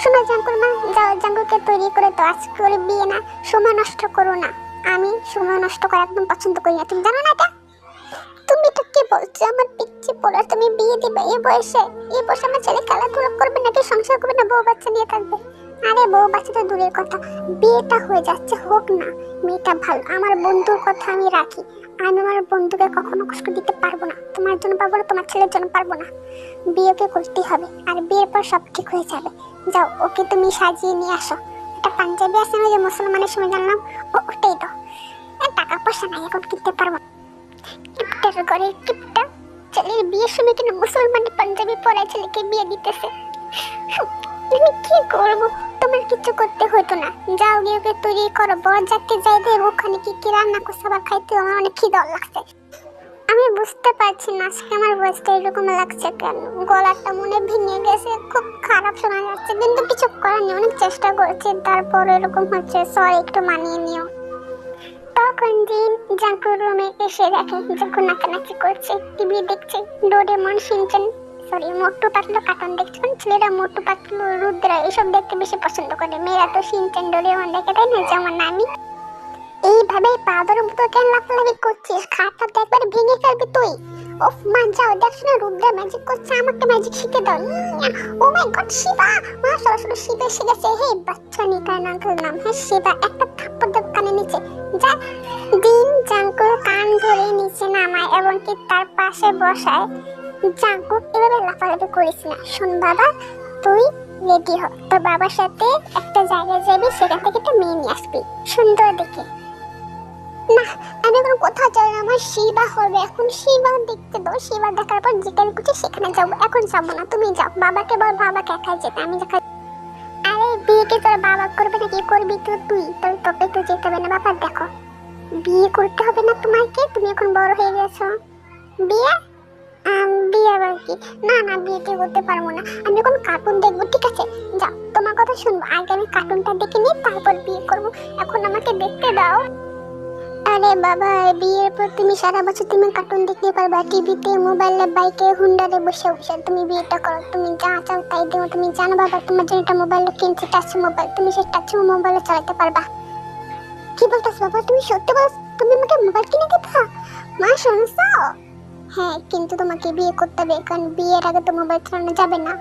শোনো জাঙ্কুর মা, যাও জাঙ্কুকে তৈরি করে তো, আজকে করে বিয়ে না, সময় নষ্ট করো না। আমি সময় নষ্ট করা একদম পছন্দ করি না, তুমি জানো না এটা? তুমি এটা কি বলছো? আমার পিচ্ছি পোলা, তুমি বিয়ে দিবে এই বয়সে? এই বয়সে আমার ছেলে খেলাধুলা করবে নাকি সংসার করবে না বউ বাচ্চা নিয়ে থাকবে? আরে বউ বাচ্চা তো দূরের কথা, বিয়েটা হয়ে যাচ্ছে, হোক না। মেয়েটা ভালো, আমার বন্ধুর কথা আমি রাখি। আমি আমার বন্ধুকে কখনো কষ্ট দিতে পারবো না, তোমার জন্য পারবো না, তোমার ছেলের জন্য পারবো না। বিয়েকে করতেই হবে, আর বিয়ের পর সব ঠিক হয়ে যাবে। যাও ওকে তুমি সাজিয়ে নিয়ে আসো। একটা পাঞ্জাবি আছে না, যে মুসলমানের সময় জানলাম, ওটাই তো। টাকা পয়সা নাই এখন কিনতে পারবো না। কিপটার ঘরে কিপটা, ছেলের বিয়ের সময় কিনা মুসলমানের পাঞ্জাবি পরা ছেলেকে বিয়ে দিতেছে। আমি কি করবো? তোমার কিছু করতে হতো না, যাও গিয়ে ওকে তৈরি করো, বর যাতে যাই দেব, ওখানে কি কি রান্না করছে আবার খাইতে আমার অনেক খিদে লাগছে। আমি বুঝতে পারছি না আজকে আমার ভয়েসটা এরকম লাগছে কেন, গলাটা মনে ভেঙে গেছে, খুব খারাপ শোনা যাচ্ছে, কিন্তু কিছু করার নেই, অনেক চেষ্টা করছি, তারপর এরকম হচ্ছে, সরি একটু মানিয়ে নিও। তখন দিন জাঙ্কুর রুমে এসে দেখে জাঙ্কু নাচানাচি করছে, টিভি দেখছে, Doraemon, Shinchan, sorry Motu Patlu cartoon দেখছেন। ছেলেরা মোটু পাতলু, রুদ্রা এসব দেখতে বেশি পছন্দ করে, মেয়েরা তো শিনচান ডোরেমন দেখে, তাই না? যেমন আমি। এইভাবে পাদর মতো কেন লাফালাফি করছিস? খাটটা তো একবার ভেঙে ফেলবি তুই। ওফ মা, যাও দেখছো না রুদ্রা ম্যাজিক করছে, আমাকে ম্যাজিক শিখে দাও। ও মাই গড, শিবা! মা সরাসরি শিবা এসে গেছে। হে বাচ্চা নিকার নাঙ্কেল নাম, হ্যাঁ শিবা, একটা থাপ্পড় দেব কানে নিচে যা। দিন জাঙ্কুর কান ধরে নিচে নামায় এবং কি তার পাশে বসায়। জাঙ্কু এভাবে লাফালাফি করিস না, শোন বাবা, তুই রেডি হ, তোর বাবার সাথে একটা জায়গায় যাবি, সেখান থেকে একটা মেয়ে নিয়ে আসবি সুন্দর দেখে। না, আমি এখন কোথাও যাই না, আমার শিবা হবে এখন, শিবা দেখতে দাও, শিবা দেখার পর যেখানে খুঁজে সেখানে যাবো, এখন যাবো না, তুমি যাও, বাবাকে বল বাবাকে একাই যেতে, আমি দেখা। আরে বিয়েকে তোর বাবা করবে নাকি, করবি তো তুই, তোকে তো যেতে হবে না বাবা। দেখো বিয়ে করতে হবে না তোমাকে, তুমি এখন বড় হয়ে গেছো। বিয়ে বিয়ে আবার কি? না না, বিয়েতে করতে পারবো না, আমি এখন কার্টুন দেখবো, ঠিক আছে? যাও, তোমার কথা শুনবো, আগে আমি কার্টুনটা দেখে নিই, তারপর বিয়ে করবো, এখন আমাকে দেখতে দাও। আরে বাবা, বিয়ের পর তুমি সারা বছর তুমি কার্টুন দেখতে পারবা, টিভিতে, মোবাইলে, বাইকে, হুন্ডারে বসে বসে। তুমি বিয়েটা করো, তুমি যা চাও তাই দেবো। তুমি জানো বাবা, তোমার জন্য একটা মোবাইল কিনছি, টাচ মোবাইল, তুমি সেই টাচ মোবাইলে চালাতে পারবা। কি বলতেছ বাবা, তুমি সত্যি বলছ? তুমি আমাকে মোবাইল কিনে দিবা? মা শুনছো? হ্যাঁ, কিন্তু তোমাকে বিয়ে করতে হবে, কারণ বিয়ের আগে তো মোবাইল চালানো যাবে না,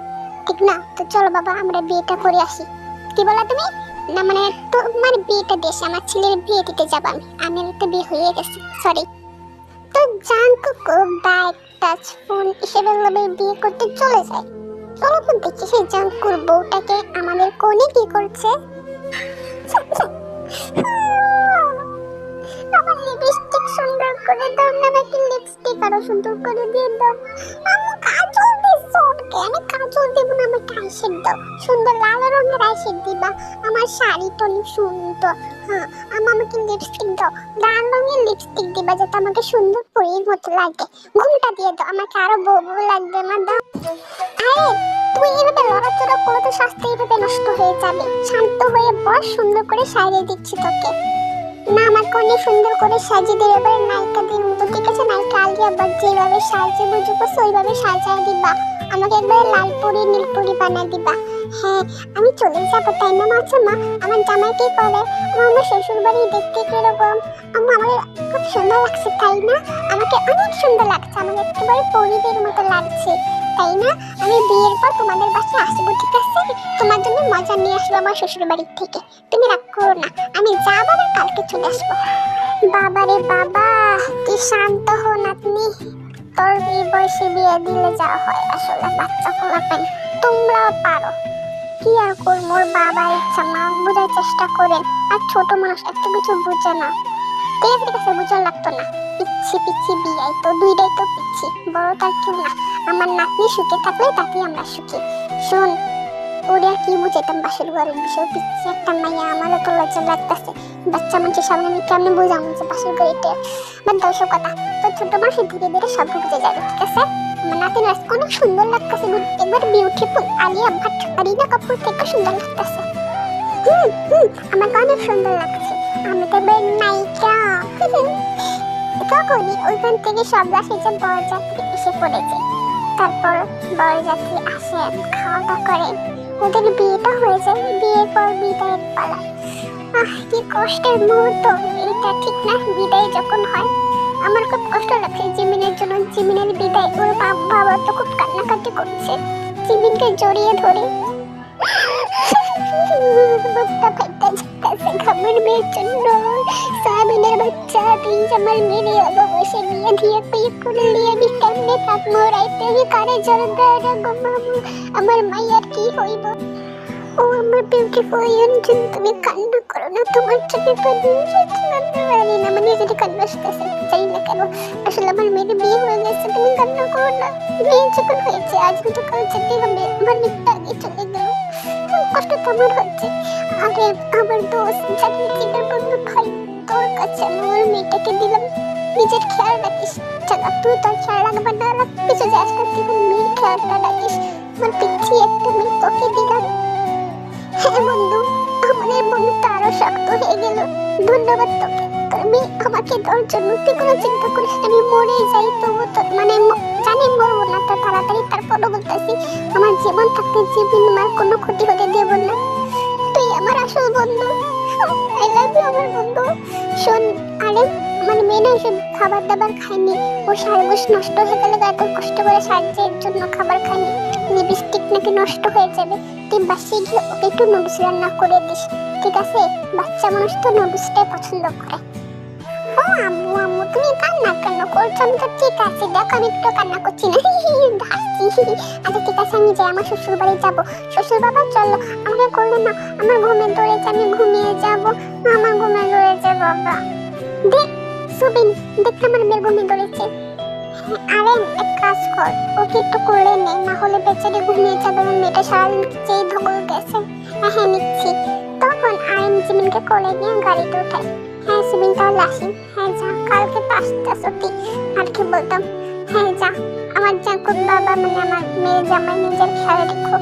ঠিক না? তো চলো বাবা, আমরা বিয়েটা করে আসি। কি বলা তুমি? না মানে তোমার বিয়েটা দেশে, আমার ছেলের বিয়ে দিতে যাবো আমি, আমার তো বিয়ে হয়ে গেছে, সরি। তো জাঙ্কুকো বাইক, টাচ ফোন হিসেবে লোভে বিয়ে করতে চলে যায়। চলো তো দেখি সেই জাঙ্কুর বউটাকে আমাদের কোণে কি করছে। আমার লিপস্টিক সুন্দর করে দাও না, আমাকে লিপস্টিক আরো সুন্দর করে দিয়ে দাও। আমি কাজল দিছো, আমি কাজল দেব না, আমাকে আইশ্যাডো দাও, সুন্দর লাল রঙের আইশ্যাডো দিবা। আমার শাড়ি তো অনেক সুন্দর, হ্যাঁ আমাকে লিপস্টিক দাও, লাল রঙের লিপস্টিক দিবা যাতে আমাকে সুন্দর পরীর মতো লাগে। ঘুমটা দিয়ে দাও, আমাকে আরো বউ বউ লাগবে, মা দাও। আরে তুই এভাবে লড়াচড়া করলে তো স্বাস্থ্য এইভাবে নষ্ট হয়ে যাবে, শান্ত হয়ে বস, সুন্দর করে সাজিয়ে দিচ্ছি তোকে। না, আমাকে অনেক সুন্দর করে সাজিয়ে দেবে, এবার নায়িকাদের মতো, ঠিক আছে? নায়িকা আলিয়া বাট যেভাবে সাজিয়ে বুঝবো ওইভাবে সাজিয়ে দিবা, আমাকে একবার লাল পরি নীল পরি বানিয়ে দিবা। হ্যাঁ, আমি চলে যাবো, তাই না? আচ্ছা মা, আমার জামাই কি করে? আমার শ্বশুর বাড়ি দেখতে কিরকম? আমার খুব সুন্দর লাগছে, তাই না? আমাকে অনেক সুন্দর লাগছে, আমাকে একেবারে পরিদের মতো লাগছে, তাই না? আমি বিয়ের পর তোমাদের বাসায় আসবো, ঠিক আছে? তোমার জন্য মজা নিয়ে আসবো আমার শ্বশুর বাড়ির থেকে, তুমি রাগ করো না, আমি যাবো আবার কালকে চলে আসবো। বাবারে বাবা, কি শান্ত হন আপনি, তোর এই বয়সে বিয়ে দিলে যা হয়, আসলে বাচ্চা পোলাপেন, তোমরাও পারো। কি আর করবো, ওর বাবা ইচ্ছা, মা বোঝার চেষ্টা করেন, আর ছোট মানুষ এত কিছু বুঝে না, ঠিক আছে বুঝার লাগতো না। পিচ্ছি পিচ্ছি বিয়াই তো, দুইটাই তো পিচ্ছি, বড় তার কেউ না। আমার নাতনি সুখে থাকলে তাতেই আমরা সুখী। শোন, ওরে আর কি বুঝাইতাম বাসের ঘরের বিষয়, পিচ্ছি একটা মাইয়া, আমারও তো লজ্জা লাগতেছে, বাচ্চা মানুষের সামনে আমি কেমনে বুঝাম যে বাসের ঘরে এটা। বাট দর্শক কথা, তো ছোট মানুষ ধীরে ধীরে সব বুঝে যাবে, ঠিক আছে? আমার নাতির আজকে অনেক সুন্দর লাগতেছে, একবার বিউটিফুল, আলিয়া ভাট, কারিনা কাপুর থেকে সুন্দর লাগতেছে। আমাকে অনেক সুন্দর লাগছে, আমি তো এবার নায়িকা। তখনই ওইখান থেকে সব রাশি যে বরযাত্রী এসে পড়েছে। তারপর বরযাত্রী আসে, খাওয়া দাওয়া করে, ওদের বিয়েটা হয়ে যায়, বিয়ের পর বিদায়ের পালা। কি কষ্টের মুহূর্ত এটা, ঠিক না? বিদায় যখন হয় আমার খুব কষ্ট লাগছে জিমিনের জন্য। জিমিনের বিদায়, ওর বাবা তো খুব কান্নাকাটি করছে জিমিনকে জড়িয়ে ধরে। বুকটা ফাইটা যাচ্ছে আমার মেয়ের জন্য। সাবিনের বাচ্চা প্লিজ আমার মেয়ে অবশ্যই বিয়ে দিয়ে বিয়ে করে নিয়ে আমি কেমনে থাকবো? রাইতে আমি কারে জল দেয় মামু, আমার মাইয়ার কি হইব? ও আমার বিউটিফুল ইয়ঞ্জন, তুমি কান্না করো না, তোমার চোখে পানি পারি না, মানে যদি কান্না আসতেছে জানি না কেন। আসলে আমার মেয়ের বিয়ে হয়ে গেছে, তুমি কান্না করো না। বিয়ে যখন হয়েছে আজ কিন্তু কাল যেতে হবে, আমার মেয়েটা আগে চলে গেল, কষ্ট তো আমার হচ্ছে। আরে আমার দোস্ত জানি চিকার বন্ধু ভাই, তোর কাছে আমার মেয়েটাকে দিলাম, নিজের খেয়াল রাখিস। চালা তুই তোর খেয়াল রাখবা না রাখ কিছু যাস না, তুই মেয়ের খেয়ালটা রাখিস। আমার পিচ্ছি একটা মেয়ে তোকে দিলাম। হ্যাঁ বন্ধু, আমাদের বন্ধুটা আরো শক্ত হয়ে গেল। ধন্যবাদ তোকে, তুমি আমাকে তোর জন্য। তুই কোনো চিন্তা করিস, আমি মরে যাই তবু তো মানে জানি মরবো না তো তাড়াতাড়ি, তারপরও বলতেছি আমার জীবন থাকতে জীবন আমার কোনো ক্ষতি হতে দেব না। তুই আমার আসল বন্ধু, আই লাভ ইউ আমার বন্ধু। শোন, আরে মানে মেয়ে না এসব খাবার দাবার খায়নি, ও সারবুস নষ্ট হয়ে গেলে এত কষ্ট করে সাহায্যের জন্য খাবার খায়নি, লিপস্টিক নাকি নষ্ট হয়ে যাবে। তুই বাসে গিয়ে ওকে একটু নুডলস রান্না করে দিস, ঠিক আছে? বাচ্চা মানুষ তো নুডলসটাই পছন্দ করে। ও আম্মু আম্মু তুমি কান্না কেন করছো? আমি তো ঠিক আছে, দেখো আমি একটু কান্না করছি না, হাসছি। আচ্ছা ঠিক আছে, আমি যাই, আমার শ্বশুর বাড়ি যাবো। শ্বশুর বাবা চলো, আমাকে করলে না, আমার ঘুমে ধরেছে, আমি ঘুমিয়ে যাবো, আমার ঘুমে ধরেছে বাবা। দেখ সুবিন, দেখতে আমার মেয়ের ঘুমে ধরেছে। আরে এক কাজ কর, ওকে একটু করে নে, না হলে বেচারি ঘুমিয়ে যাবে, আমার মেয়েটা সারাদিন যেই ধকল গেছে। হ্যাঁ নিচ্ছি। তখন আইন জিমিনকে কোলে নিয়ে গাড়িতে উঠাই। হ্যাঁ সুবিন তাহলে আসি। হ্যাঁ যা, কালকে তো আসতেছ তুই, আর কি বলতাম। হ্যাঁ যা, আমার জাঙ্কুক বাবা মানে আমার মেয়ের জামাই নিজের খেয়াল রেখো।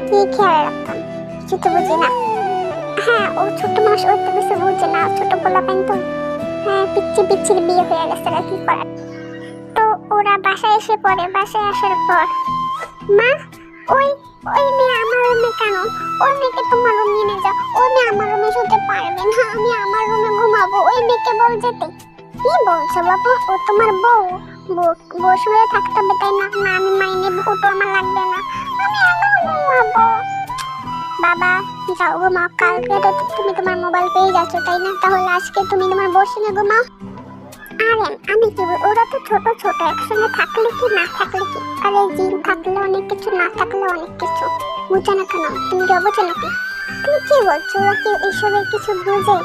কি খেয়াল রাখতাম কিছু তো বুঝি না। হ্যাঁ ও ছোট মানুষ, ও তো কিছু বুঝে না, ছোট পোলাপাইন তো। হ্যাঁ পিচ্ছির বিয়ে হয়ে গেছে, কি করার। তো ওরা বাসায় এসে পড়ে, বাসায় আসার পর মা ওই ওই মেয়ে আমার রুমে কেন? ওই মেয়েকে তোমার রুমে নিয়ে যাও, ওই মেয়ে আমার রুমে শুতে পারবে না, আমি আমার রুমে ঘুমাবো, ওই মেয়েকে বল যেতে। কি বলছো বাবু? ও তোমার বউ, বউ শুয়ে থাকতে হবে তাই না? না আমি মাইনে, ওটা আমার লাগবে না, আমি আমার ঘুমাবো। বাবা যাও ঘুমাও, কালকে তো তুমি তোমার মোবাইল পেয়ে যাচ্ছ তাই না? তাহলে আজকে তুমি তোমার বউর সঙ্গে ঘুমাও। আরে আমি কি বল, ওরা তো ছোট ছোট, একসঙ্গে থাকলে কি না থাকলে কি? আরে জিন থাকলে অনেক কিছু, না থাকলে অনেক কিছু, বুঝো না কেন? তুমি কি বোঝো নাকি? তুমি কি বলছো? ওরা কি এইসবের কিছু বোঝে?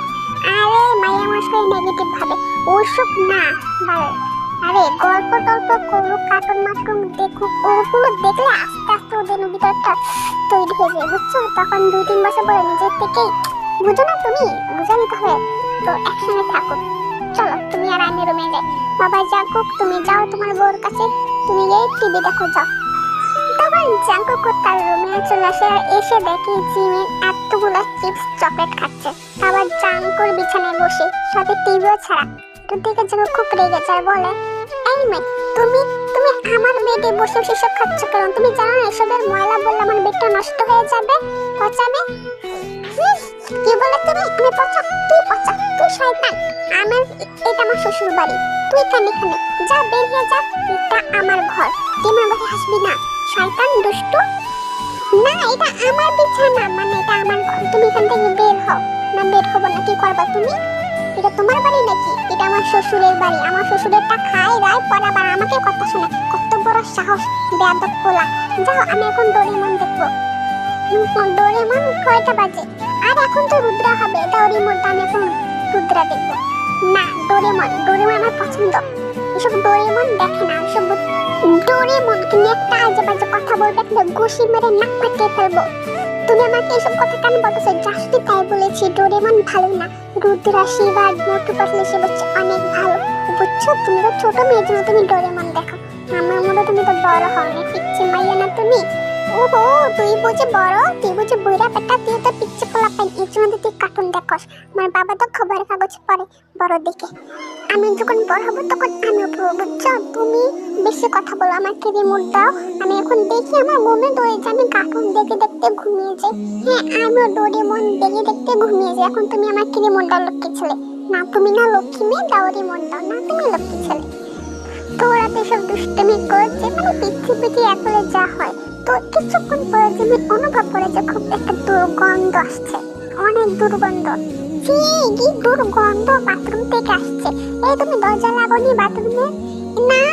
আরে মাইয়া মশাই নেগেটিভ ভাবে, ওসব না ভালো। আরে গল্প টল্প করুক, কার্টুন মাটুন দেখুক, ওগুলো দেখলে আস্তে আস্তে ওদের ভিতরটা তৈরি হয়ে যায়, বুঝছো? তখন 2-3 বছর পরে নিজের থেকেই, বুঝো না তুমি? বুঝে নিতে হবে। তো একসঙ্গে থাকুক। চলো তুমি আর আমি রুমে যাই। বাবা জাঙ্কুক তুমি যাও তোমার বউর কাছে, তুমি গিয়ে টিভি দেখো যাও। তখন জাঙ্কুক তার রুমে চলে আসে, আর এসে দেখে জিমিন এতগুলো চিপস চকলেট খাচ্ছে, আবার জাঙ্কুর বিছানায় বসে, সাথে টিভিও ছাড়া। তো দেখে জাঙ্কুক খুব রেগে যায়, বলে এই মেয়ে তুমি তুমি আমার বেডে বসে বসে সব খাচ্ছ কেন? তুমি জানো না এসবের ময়লা বললে আমার বেডটা নষ্ট হয়ে যাবে, পচাবে। কি বলে তুমি? আমি পচা? তুই পচা, তুই শয়তান। আমার এটা আমার শ্বশুর বাড়ি, তুই কেন এখানে? যা বের হয়ে যা, এটা আমার ঘর, তুই আমার বাড়ি হাসবি না, শয়তান দুষ্টু। না এটা আমার বিছানা, মানে এটা আমার ঘর, তুমি এখান থেকে বের হও। না বের হবো না, কি করবা তুমি? এটা তোমার বাড়ি নাকি? এটা আমার শ্বশুরের বাড়ি, আমার শ্বশুরেরটা খায় রায় পর আবার আমাকে কথা শোনে, কত বড় সাহস, বেয়াদব পোলা। যাও আমি এখন ডোরেমন দেখবো। ডোরেমন কয়টা বাজে? আর এখন তো রুদ্রা হবে, এটাও রিমোট, আমি এখন রুদ্রা দেখবো। না ডোরেমন, ডোরেমন আমার পছন্দ। এসব ডোরেমন দেখে না, এসব ডোরেমন তুমি একটা আজে বাজে কথা বলবে, ঘুষি মেরে নাক ফাটিয়ে ফেলবো। তুমি আমাকে এসব কথা কেন বলতেছো? জাস্ট তাই বলেছি, ডোরেমন ভালো না, রুদ্রা শিবা মোটু পাতলু সে হচ্ছে অনেক ভালো, বুঝছো? তুমি তো ছোট মেয়ের জন্য তুমি ডোরেমন দেখো, আমার মতো তুমি তো বড় হওনি, পিচ্ছি মাইয়া না তুমি। ওহো, তুই বুঝি বড়, তুই বুঝি বুড়া বেটা, তুই তো পিচ্ছি পোলা পাই, এই জন্য তুই কার্টুন দেখস। আমার বাবা তো খবরের কাগজ পড়ে বড় দেখে। আমি যখন বড় হবো তখন আমিও পড়বো, বুঝছো? তুমি বেশি কথা বলো, আমাকে রিমোট দাও। আমি এখন দেখি আমার ঘুমে দৌড়ে যাই, আমি কার্টুন দেখে দেখতে ঘুমিয়ে যাই। হ্যাঁ, আমিও ডোরেমন দেখে দেখতে ঘুমিয়ে যাই। এখন তুমি আমাকে রিমোট দাও, লক্ষ্মী ছেলে। না, তুমি না লক্ষ্মী মেয়ে, দাও রিমোট দাও। না, তুমি লক্ষ্মী ছেলে। তোরা তো সব দুষ্টুমি করছে, মানে পৃথিবীতে আসলে যা হয়। তো কিছুক্ষণ পরে যে অনুভব করে যে খুব একটা দুর্গন্ধ আসছে, অনেক দুর্গন্ধ। ছি, কি দুর্গন্ধ বাথরুম থেকে আসছে। এই তুমি দরজা লাগাওনি বাথরুমে? না,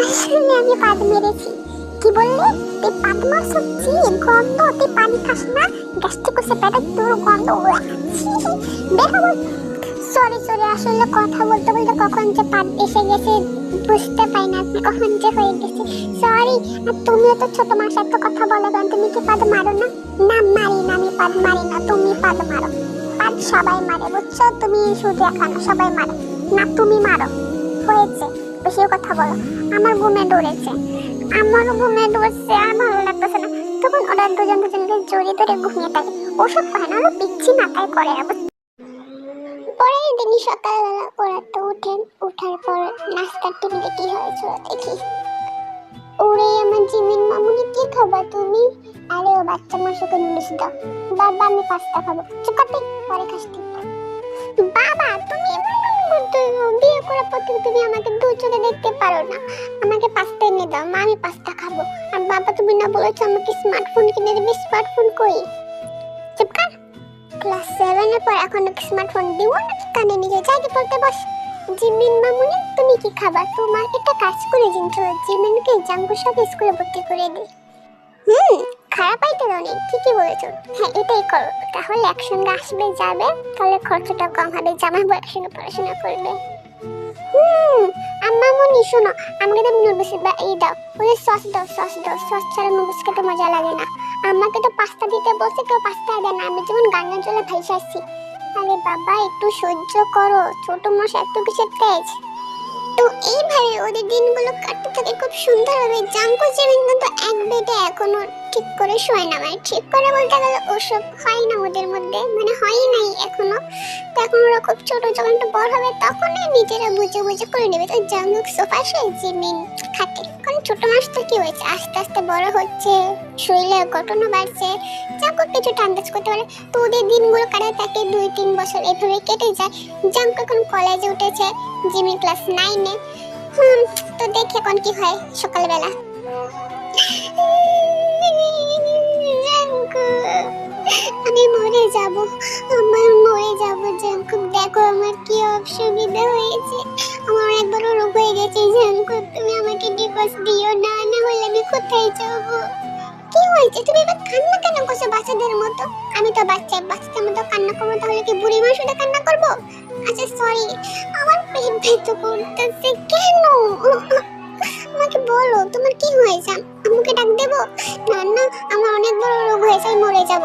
আসলে আমি পাদ মেরেছি। কি বললে? তুই পাদ মারছো? ছি, গন্ধ। তুই পানি খাস না? গ্যাস্ট্রিক হচ্ছে, পেটের দুর্গন্ধ। ছি, বের হবো। সরি সরি, আসলে কথা বলতে বলতে কখন যে পাদ এসে গেছে বুঝতে পাই না, কখন যে হয়ে গেছে। সরি। আর তুমিও তো ছোট মানুষ, এত কথা বলো কেন? তুমি কি পাদ মারো না? না, মারি না, আমি পাদ মারি না, তুমি পাদ মারো। পাদ সবাই মারে, বুঝছো? তুমি শুধু এখানে, সবাই মারে। না, তুমি মারো। হয়েছে, বেশি কথা বলো। আমার ঘুমে দৌড়েছে, আমারও ঘুমে দৌড়ছে, আর ভালো লাগতেছে না। তখন ওরা দুজন দুজনকে জড়িয়ে ধরে ঘুমিয়ে থাকে। ওসব হয় না, ওরা পিচ্ছি মাথায় করে। পরের দিন সকালবেলা ওরা তো উঠেন, উঠার পর নাস্তার টেবিলে কি হয়েছে দেখি। ওরে আমার জিমিন মামুনি, কি খাবা তুমি? আরে ও বাচ্চা মাসুকে নুডলস দাও। বাবা, আমি পাস্তা খাবো। চুপ করতে, পরে খাস তুই। বাবা, তুমি বিয়ে করার পর থেকে তুমি আমাকে দু চোখে দেখতে পারো না। আমাকে পাস্তা এনে দাও মা, আমি পাস্তা খাবো। আর বাবা, তুমি না বলেছো আমাকে স্মার্টফোন কিনে দেবে? স্মার্টফোন কই? চুপ কর। ক্লাস 7 এর পর এখন স্মার্টফোন দিব নাকি কানে নিয়ে যাই পড়তে বস। জিমিন মামুনি, তুমি কি খাবার? তোমার একটা কাজ করে কিন্তু জিমিনকে জাঙ্গুর সাথে স্কুলে ভর্তি করে দে। খারাপ আইতে দাও, ঠিকই বলেছো। হ্যাঁ, এটাই করো, তাহলে একসঙ্গে আসবে যাবে, তাহলে খরচটা কম হবে, জামাই বউ একসঙ্গে পড়াশোনা করবে। আম্মামুনি শোনো, আমাকে তো নুডলস এই দাও, ওই সস দাও, সস দাও। সস ছাড়া নুডলস খেতে মজা লাগে না। আমাকে তো পাস্তা দিতে বলছে, কেউ পাস্তা দেয় না, আমি যেমন গাঙ্গার জলে ভাইসা আসছি। আরে বাবা, একটু সহ্য করো, ছোট মশা এত কিসের তেজ? তো এইভাবে ওদের দিনগুলো কাটতে থাকে খুব সুন্দরভাবে। জাঙ্কু জিমিন কিন্তু এক বেডে এখনো ঠিক করে শোয় না, মানে ঠিক করে বলতে গেলে ওসব হয় না ওদের মধ্যে, মানে হয়ই নাই এখনো। তো এখন ওরা খুব ছোট, যখন একটু বড় হবে তখনই নিজেরা বুঝে বুঝে করে নেবে। তো জাঙ্কুক সোফা শুয়ে, জিমিন খাটে। কারণ ছোট মাস তো কি হয়েছে, আস্তে আস্তে বড় হচ্ছে, শরীরের গঠনও বাড়ছে, জাঙ্কুক কিছুটা আন্দাজ করতে পারে। তো ওদের দিনগুলো কাটাতে থাকে 2-3 বছর এভাবে কেটে যায়। জাঙ্কুক এখন কলেজে উঠেছে, জিমিন ক্লাস 9-এ। তো দেখি এখন কি হয় সকালবেলা। আমি মরে যাব, আমার মরে যাব জাঙ্কুক। দেখো আমার কি অসুবিধা হয়েছে, আমার অনেক বড় রোগ হয়ে গেছে জাঙ্কুক। তুমি আমাকে ডিভোর্স দিও না, না হলে আমি কোথায় যাব? কি হয়েছে? তুমি এবার কান্না কেন করছো বাচ্চাদের মতো? আমি তো বাচ্চাদের মতো কান্না করবো, তাহলে কি বুড়ি মানুষ হলে কান্না করবো? আচ্ছা সরি, আমার পেট ব্যথা করতেছে কেন? আমাকে বলো তোমার কি হয়েছে, আমাকে ডাক দেবো? না না, আমার অনেক বড় রোগ হয়েছে, আমি মরে যাব।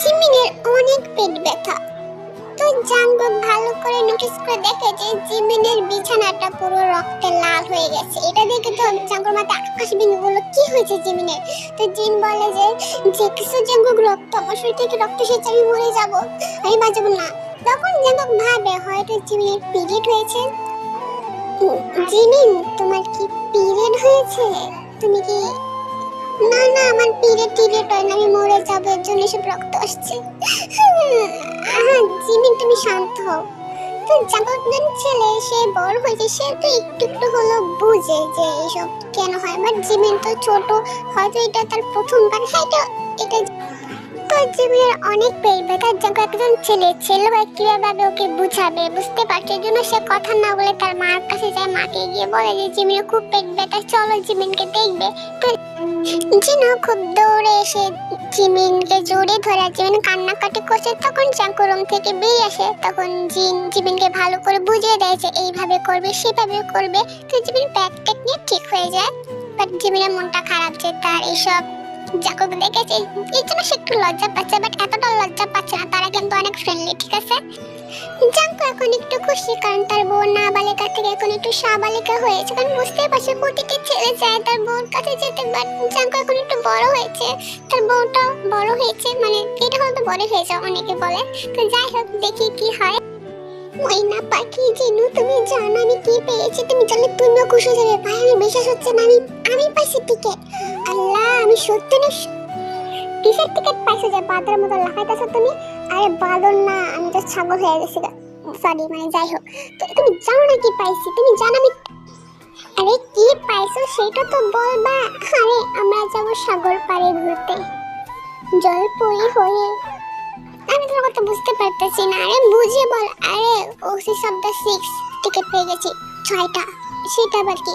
জিমিনের অনেক পেট ব্যথা। তো জাঙ্কুক ভালো করে নোটিস করে দেখে যে জিমিনের বিছানাটা পুরো রক্তে লাল হয়ে গেছে। এটা দেখে তো জাঙ্কুর মাথায় আকাশ ভেঙে বলল, কি হয়েছে জিমিনের? তো জিন বলে যে কিছু জাঙ্কুক, রক্ত, আমার শরীর থেকে রক্ত এসেছে, আমি মরে যাব, আমি বাঁচবো না। তখন জাঙ্কুক ভাবে হয়তো জিমিনের পিরিয়ড হয়েছে। জিমিন, তোমার কি পিরিয়ড হয়েছে? তুমি কি? না না, আমার পিরিয়ড হয় না, আমি মরে যাবো, এর জন্য সব রক্ত আসছে। জিমিন, তুমি শান্ত হও। তো জাঙ্কুক ছেলে, সে বড় হয়েছে, সে তো একটু একটু হলো বুঝে যে এইসব কেন হয়। বাট জিমিন তো ছোট, হয়তো এটা তার প্রথমবার। হ্যাঁ, এটা তো জিমিনের অনেক পেট ব্যথা। জাঙ্কুক একজন ছেলে কিভাবে ওকে বুঝাবে, বুঝতে পারছে, এই জন্য সে কথা না বলে তার মার কাছে যায়। মাকে গিয়ে বলে যে জিমিনের খুব পেট ব্যথা, চলো জিমিনকে দেখবে। তো জিনও খুব দৌড়ে এসে জিমিনকে জোরে ধরে, জিমিন কান্নাকাটি করছে। তখন জাঙ্কু রুম থেকে বেরিয়ে আসে। তখন জিমিনকে ভালো করে বুঝিয়ে দেয় যে এইভাবে করবে, সেভাবে করবে। তো জিমিন ব্যাগ টেক নিয়ে ঠিক হয়ে যায়। বাট জিমিনের মনটা খারাপ যে তার এইসব জাঙ্কুক দেখেছে, এই জন্য সে একটু লজ্জা পাচ্ছে, বাট এতটা লজ্জা পাচ্ছে না, তারা কিন্তু অনেক ফ্রেন্ডলি, ঠিক আছে। জাঙ্কু এখন একটু খুশি, কারণ তার বউ নাবালিকা থেকে এখন একটু সাবালিকা হয়েছে, কারণ বুঝতেই পারছে প্রতিটি ছেলে চায় তার বউর কাছে যেতে, বাট জাঙ্কু এখন একটু বড় হয়েছে, তার বউটা বড় হয়েছে, মানে এটা হয়তো বড় হয়েছে অনেকে বলে। তো যাই হোক, দেখি কি হয়। ময়না পাখি জিনু, তুমি জানো আমি কি পেয়েছি? তুমি জানলে তুমিও খুশি হয়ে যাবে। ভাই আমি বিশ্বাস হচ্ছে না, আমি পাইছি টিকেট। আল্লাহ, আমি সত্যি না কিসের টিকেট পাইছো যে বাদর মতো লাফাইতেছো তুমি? আরে বাদর না, আমি তো ছাগল হয়ে গেছি, সরি, মানে যাই হোক। তো তুমি জানো না কি পাইছি? তুমি জানো আমি, আরে কি পাইছো সেটা তো বলবা। আরে আমরা যাবো সাগর পাড়ে ঘুরতে, জলপরি হয়ে। আমি তোমার কথা বুঝতে পারতেছি না, আরে বুঝে বল। আরে oasis of the six ticket পেয়ে গেছি, 6টা। সেটা আবার কি?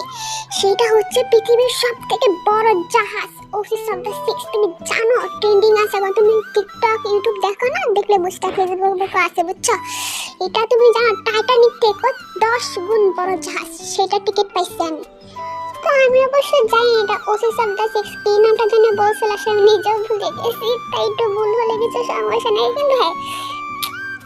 সেটা হচ্ছে পৃথিবীর সব থেকে বড় জাহাজ, ওসিস অফ দ্য সিক্স। তুমি জানো ট্রেন্ডিং আছে এখন, তুমি টিকটক ইউটিউব দেখো না, দেখলে বুঝতে, ফেসবুক আছে, বুঝছো? এটা তুমি জানো টাইটানিক থেকে 10 গুণ বড় জাহাজ, সেটা টিকিট পাইছি আমি। তো আমি অবশ্যই জানি এটা ওসিস অফ দ্য সিক্স, কি নামটা জন্য বলছিল আমি নিজেও ভুলে গেছি, তাই একটু ভুল হলে কিছু সমস্যা নেই, কিন্তু হ্যাঁ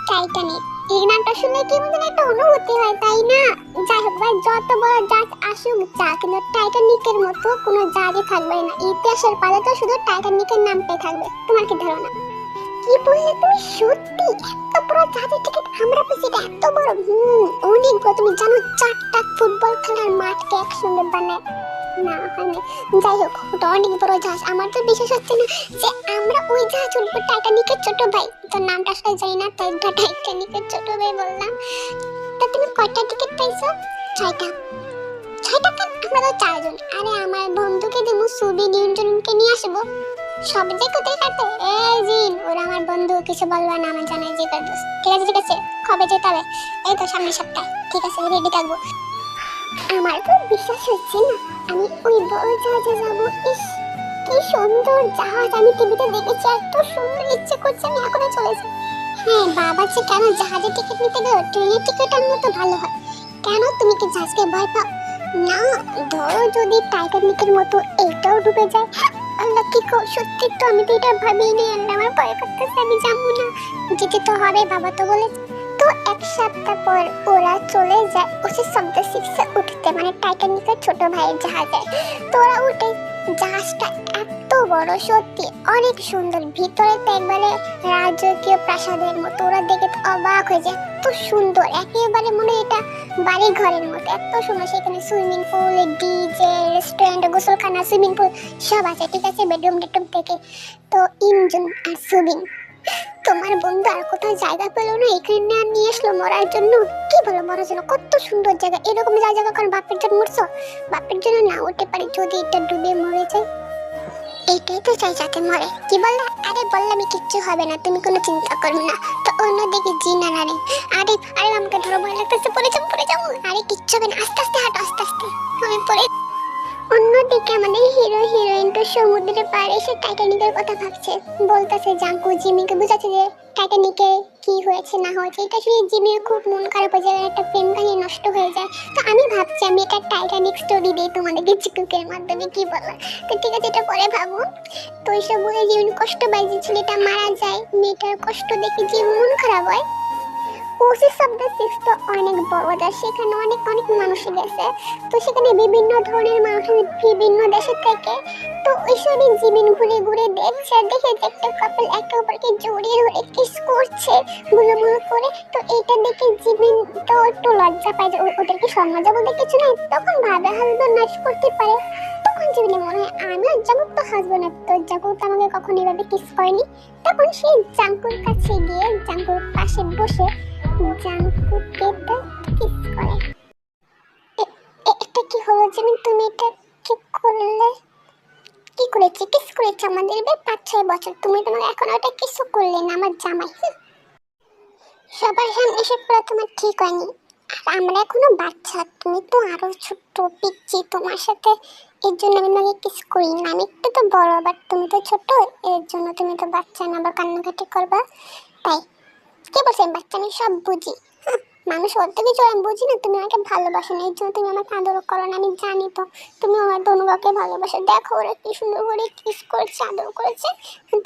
টাইটানিক এই নামটা শুনে কি মনে একটা অনুভূতি হয়, তাই না? যাই হোক ভাই, যত বড় জাহাজ আসুক যা, কিন্তু টাইটানিকের মতো কোনো জাহাজই থাকবে না, ইতিহাসের পালে তো শুধু টাইটানিকের নামটাই থাকবে। তোমার কি ধারণা? কি বললে তুমি? সত্যি এত বড় জাহাজের টিকিট আমরা পেয়েছি? এটা এত বড়? অনেক বড়। তুমি জানো 4টা ফুটবল খেলার মাঠকে একসঙ্গে বানায় না হয়নি। যাই হোক, ওটা অনেক বড় জাহাজ। আমার তো বিশ্বাস হচ্ছে না যে আমরা ওই জাহাজ উঠবো। টাইটানিকের ছোট ভাই, তোর নামটা আসলে জানি না, তাই টাইটানিকের ছোট ভাই বললাম। তা তুমি কয়টা টিকিট পাইছো? 6টা। 6টা কেন? আমরা তো 4 জন। আরে আমার বন্ধুকে দেবো, সুবি নিউজনকে নিয়ে আসবো, সব যে কোথায় কাটে। এই জিন, ওরা আমার বন্ধু, কিছু বলবা না, আমার জানাই যে কার দোস্ত। ঠিক আছে ঠিক আছে, কবে যেতে হবে? এই তো সামনের সপ্তাহে। ঠিক আছে, রেডি থাকবো। আমার তো বিশ্বাস হচ্ছে না আমি ওই বড় জাহাজে যাবো। ইস কি সুন্দর জাহাজ, আমি টিভিতে দেখেছি, এত সুন্দর, ইচ্ছে করছে আমি এখনই চলে যাই। হ্যাঁ বাবা, যে কেন জাহাজের টিকিট নিতে গেলে ট্রেনের টিকিট আনলে তো ভালো হয়। কেন, তুমি কি জাহাজকে ভয় পাও? না, ধরো যদি টাইটানিকের মতো এটাও ডুবে যায়। আল্লাহ, কি কো, সত্যি তো আমি তো এটা ভাবিনি। আল্লাহ, আমার ভয় করতেছে, আমি যাবো না। যেতে তো হবে, বাবা তো বলেছে। তো 1 সপ্তাহ পর ওরা চলে যায় ওসিস অফ দ্য সিক্সে উঠতে, মানে টাইটানিকের ছোট ভাইয়ের জাহাজে। তো ওরা উঠে, জাহাজটা এত বড়, সত্যি অনেক সুন্দর, ভিতরে তো একবারে রাজকীয় প্রাসাদের মতো। ওরা দেখে তো অবাক হয়ে যায়, এত সুন্দর, একেবারে মনে হয় এটা বাড়ি ঘরের মতো, এত সুন্দর। সেখানে সুইমিং পুল, ডিজে, রেস্টুরেন্ট, গোসলখানা, সুইমিং পুল সব আছে, ঠিক আছে, বেডরুম টেডরুম থেকে। তো ইঞ্জিন আর সুইমিং। তোমার বন্ধু আর কোথাও জায়গা পেলো না, এখানে আর নিয়ে আসলো মরার জন্য। কি বলো, মরার জন্য? কত সুন্দর জায়গা, এরকম জায়গা কারণ বাপের জন্য মরছো, বাপের জন্য না উঠতে পারি, যদি এটা ডুবে মরে যায়। এটাই তো চাই, যাতে মরে। কি বললা? আরে বললামই কিচ্ছু হবে না, তুমি কোনো চিন্তা করবে না। তো অন্যদিকে জিন আর আরে, আরে আরে আমাকে ধরো, ভয় লাগতেছে, পড়ে যাবো। আরে কিচ্ছু হবে না, আস্তে আস্তে হাঁটো, আস্তে আস্তে, আমি পড়ে। অন্যদিকে আমাদের হিরো হিরোইন তো সমুদ্রের পাড়ে এসে টাইটানিকের কথা ভাবছে, বলতেছে জাঙ্কু জিমিকে বুঝাচ্ছে যে টাইটানিকে কি হয়েছে না হয়েছে। এটা শুনে জিমির খুব মন খারাপ হয়ে যায়, একটা প্রেম কাহিনী নষ্ট হয়ে যায়। তো আমি ভাবছি আমি একটা টাইটানিক স্টোরি দিই তোমাদেরকে চিকুকের মাধ্যমে, কি বলো? তো ঠিক আছে, এটা পরে ভাবো। তো এইসব বলে জীবন কষ্ট পাই, যে ছেলেটা মারা যায়, মেয়েটার কষ্ট দেখে যে মন খারাপ হয়। ওসিস অফ দ্য সিক্স তো অনেক বড় দেশ, সেখানে অনেক অনেক মানুষ গেছে। তো সেখানে বিভিন্ন ধরনের মানুষ বিভিন্ন দেশের থেকে। তো ওইসবই জীবন ঘুরে ঘুরে দেখছে, দেখে যে একটা কাপল একে অপরকে জড়িয়ে ধরে কিস করছে গুলো করে। তো এইটা দেখে জীবন তো একটু লজ্জা পায় যে ওদেরকে সমাজে বলতে কিছু নাই। তখন ভাবে হাজবেন্ড নাচ করতে পারে। তখন জীবনে মনে হয় আমিও জাঙ্কুক তো হাসবেন্ড, তো জাঙ্কুক তো আমাকে কখনো এভাবে কিস করেনি। তখন সে জাঙ্কুর কাছে গিয়ে জাঙ্কুর পাশে বসে জাঙ্কুকে কিস করে। এটা কি হলো জিমিন, তুমি এটা কি করলে? কি করেছি? কিস করেছে আমাদের 5-6 বছর, তুমি তোমাকে এখন ওটা কিছু করলে না, আমার জামাই। সবার সামনে এসে পড়া তোমার ঠিক হয়নি। আর আমরা এখনো বাচ্চা, তুমি তো আরো ছোট্ট পিচ্ছি, তোমার সাথে এর জন্য আমি তোমাকে কিস করি না। আমি একটু তো বড়, বাট তুমি তো ছোট, এর জন্য তুমি তো বাচ্চা না, আবার কান্নাকাটি করবা। তাই কে বলছে বাচ্চা? আমি সব বুঝি। মানুষ অত কিছু আমি বুঝি না, তুমি আমাকে ভালোবাসো না, এই জন্য তুমি আমাকে আদর করো না, আমি জানি তো তুমি আমার তনুকাকে ভালোবাসো। দেখো ওরা কি সুন্দর করে কিস করছে, আদর করেছে,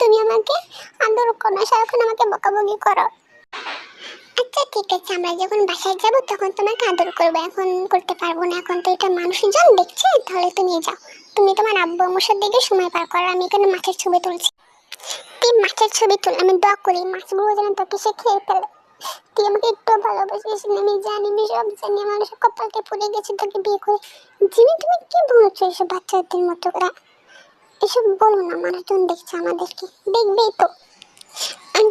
তুমি আমাকে আদর করো না, সারাক্ষণ আমাকে বকাবকি করো। আচ্ছা ঠিক আছে, আমরা যখন বাসায় যাব তখন তোমাকে আদর করবো, এখন করতে পারবো না, এখন তো এটা মানুষজন দেখছে। তাহলে তুমি যাও, তুমি তোমার আব্বু আম্মুর সাথে দেখে সময় পার করো, আমি এখানে মাছের ছবি তুলছি। তুই মাছের ছবি তুল, আমি দোয়া করি মাছগুলো যেন তোকে সে খেয়ে ফেলে। তুই আমাকে একটু ভালোবাসিস না, আমি জানি, আমি সব জানি, আমার সব কপালকে পুড়ে গেছে তোকে বিয়ে করে। জিমি তুমি কি বলছো এসব বাচ্চাদের মতো করে? এসব বলো না, মানুষজন দেখছে আমাদেরকে, দেখবেই তো।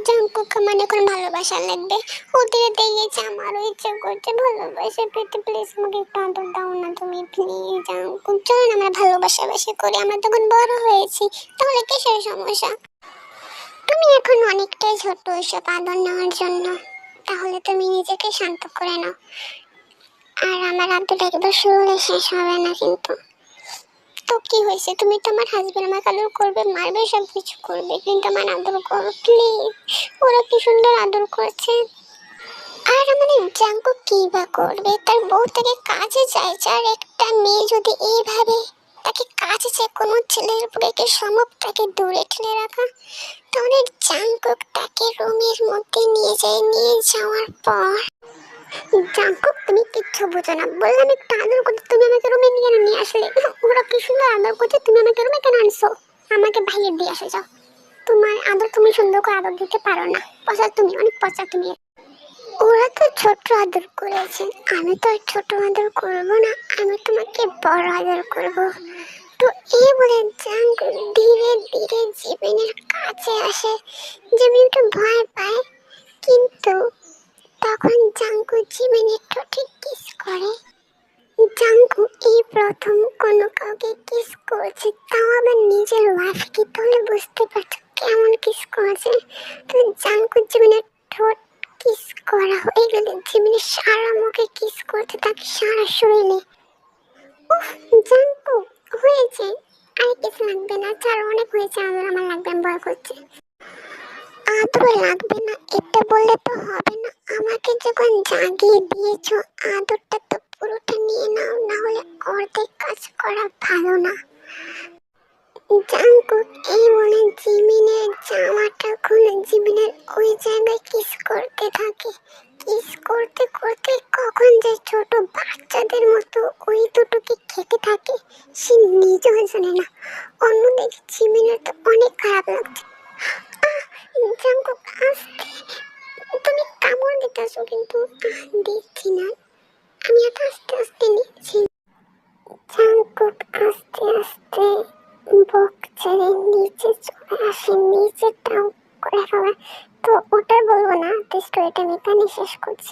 জাঙ্কুকে মানে কোনো ভালোবাসা লাগবে, ওদের দেখেছে আমারও ইচ্ছে করছে ভালোবাসা পেতে। প্লিজ আমাকে একটু আদর দাও না তুমি, প্লিজ জাঙ্কুক। চলো না আমরা ভালোবাসাবাসি করি, আমরা তখন বড় হয়েছি, তাহলে কিসের সমস্যা? তুমি এখন অনেকটাই ছোট এসব আদর নেওয়ার জন্য, তাহলে তুমি নিজেকে শান্ত করে নাও। আর আমার আদর একবার শুরু হলে শেষ হবে না কিন্তু। তো কি হয়েছে, তুমি তো আমার হাজবেন্ড, আমাকে আদর করবে, মারবে, সব কিছু করবে, কিন্তু আমার আদর করো প্লিজ। ওরা কি সুন্দর আদর করছে। আর আমাদের জাঙ্কু কি বা করবে, তার বউ তাকে কাজে যায়। আর একটা মেয়ে যদি এইভাবে তাকে কাজে যায়, কোনো ছেলের উপরে সম্ভব তাকে দূরে ঠেলে রাখা? তাহলে জাঙ্কুক তাকে রুমের মধ্যে নিয়ে যায়, নিয়ে যাওয়ার পর জাঙ্কুক তুমি কিচ্ছু বোঝো না, বললাম একটু আদর করতে, তুমি আমাকে রুমে নিয়ে আসলে। ওরা কি সুন্দর আদর করছে, তুমি আমাকে রুমে কেন আনছো? আমাকে বাইরে দিয়ে আসে যাও, তোমার আদর তুমি সুন্দর করে আদর দিতে পারো না, পচা তুমি, অনেক পচা তুমি। ওরা তো ছোট আদর করেছে, আমি তো আর ছোট আদর করবো না, আমি তোমাকে বড় আদর করবো। তো এই বলে জাঙ্কুক ধীরে ধীরে জিমিনের কাছে আসে। জিমিন একটু ভয় পায়, কিন্তু তখন জাঙ্কু জিমিনের ঠোঁটে কিস করে। জাঙ্কু এই প্রথম কোনো কাউকে কিস করছে, তাও আবার নিজের ওয়াইফকে। তাহলে বুঝতে পারছো কেমন কিস করছে। তো জাঙ্কু জিমিনের ঠোঁট কিস করা হয়ে গেলে জিমিনের সারা মুখে কিস করতে থাকে, সারা শরীরে। উফ জাঙ্কু হয়েছে, আর কিছু লাগবে না, ছাড়ো, অনেক হয়েছে আদর, আমার লাগবে, আমি ভয় করছে। আদর লাগবে না এটা বললে তো হবে না, আমাকে যখন জাগিয়ে দিয়েছো আদরটা তো পুরোটা নিয়ে নাও, না হলে অর্ধেক কাজ করা ভালো না। জাঙ্কুক এই বলে জিমিনের জামাটা খুলে জিমিনের ওই জায়গায় কিস করতে থাকে। কিস করতে করতে কখন যে ছোট বাচ্চাদের মতো ওই দুটোকে খেতে থাকে সে নিজেও জানে না। অন্যদিকে জিমিনের তো অনেক খারাপ লাগছে। জাঙ্কুক আস্তে, তুমি কামড় দিতেছো কিন্তু। দিচ্ছি না, আমি এত আস্তে আস্তে নিচ্ছি। জাঙ্কুক আস্তে আস্তে বক ছেড়ে নিচে চলে আসে, নিচে টাও করে ফেলা। তো ওটা বলবো না, স্টোরিটা আমি এখানে শেষ করছি।